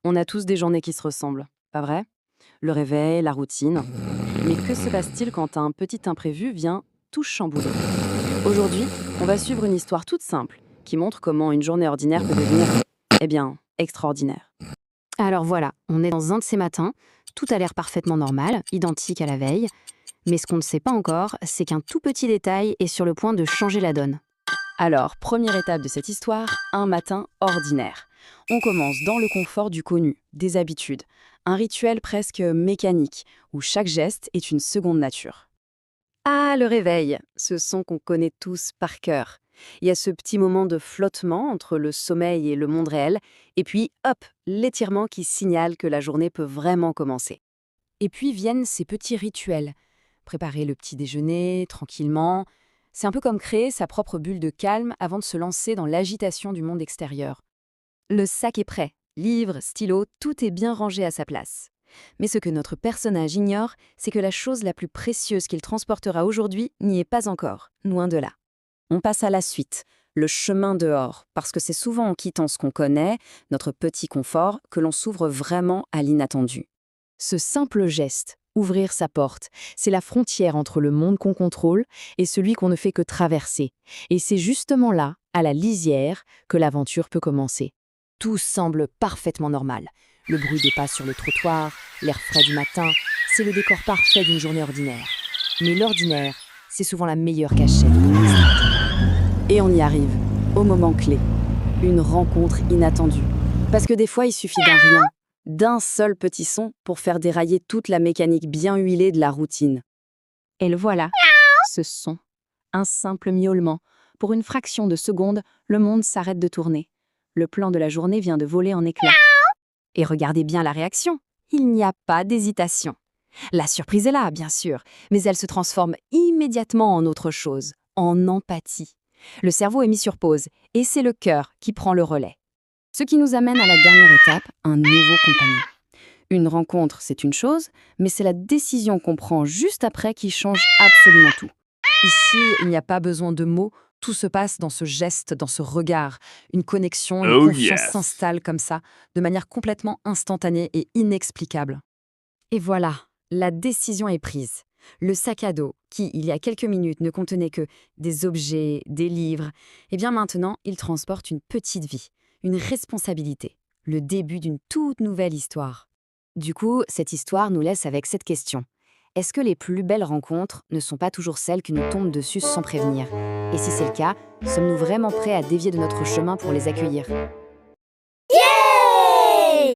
On a tous des journées qui se ressemblent, pas vrai? Le réveil, la routine. Mais que se passe-t-il quand un petit imprévu vient tout chambouler? Aujourd'hui, on va suivre une histoire toute simple qui montre comment une journée ordinaire peut devenir, extraordinaire. Alors voilà, on est dans un de ces matins, tout a l'air parfaitement normal, identique à la veille, mais ce qu'on ne sait pas encore, c'est qu'un tout petit détail est sur le point de changer la donne. Alors, première étape de cette histoire, un matin ordinaire. On commence dans le confort du connu, des habitudes, un rituel presque mécanique, où chaque geste est une seconde nature. Ah, le réveil, ce son qu'on connaît tous par cœur. Il y a ce petit moment de flottement entre le sommeil et le monde réel, et puis hop, l'étirement qui signale que la journée peut vraiment commencer. Et puis viennent ces petits rituels. Préparer le petit déjeuner, tranquillement. C'est un peu comme créer sa propre bulle de calme avant de se lancer dans l'agitation du monde extérieur. Le sac est prêt, livres, stylos, tout est bien rangé à sa place. Mais ce que notre personnage ignore, c'est que la chose la plus précieuse qu'il transportera aujourd'hui n'y est pas encore, loin de là. On passe à la suite, le chemin dehors, parce que c'est souvent en quittant ce qu'on connaît, notre petit confort, que l'on s'ouvre vraiment à l'inattendu. Ce simple geste, ouvrir sa porte, c'est la frontière entre le monde qu'on contrôle et celui qu'on ne fait que traverser. Et c'est justement là, à la lisière, que l'aventure peut commencer. Tout semble parfaitement normal. Le bruit des pas sur le trottoir, l'air frais du matin, c'est le décor parfait d'une journée ordinaire. Mais l'ordinaire, c'est souvent la meilleure cachette. Et on y arrive, au moment clé. Une rencontre inattendue. Parce que des fois, il suffit d'un rien, d'un seul petit son pour faire dérailler toute la mécanique bien huilée de la routine. Et le voilà, ce son. Un simple miaulement. Pour une fraction de seconde, le monde s'arrête de tourner. Le plan de la journée vient de voler en éclats. Et regardez bien la réaction. Il n'y a pas d'hésitation. La surprise est là, bien sûr, mais elle se transforme immédiatement en autre chose, en empathie. Le cerveau est mis sur pause, et c'est le cœur qui prend le relais. Ce qui nous amène à la dernière étape, un nouveau compagnon. Une rencontre, c'est une chose, mais c'est la décision qu'on prend juste après qui change absolument tout. Ici, il n'y a pas besoin de mots, tout se passe dans ce geste, dans ce regard. Une connexion, une Oh confiance yes. s'installe comme ça, de manière complètement instantanée et inexplicable. Et voilà, la décision est prise. Le sac à dos, qui, il y a quelques minutes, ne contenait que des objets, des livres, eh bien maintenant, il transporte une petite vie, une responsabilité, le début d'une toute nouvelle histoire. Du coup, cette histoire nous laisse avec cette question. Est-ce que les plus belles rencontres ne sont pas toujours celles qui nous tombent dessus sans prévenir? Et si c'est le cas, sommes-nous vraiment prêts à dévier de notre chemin pour les accueillir?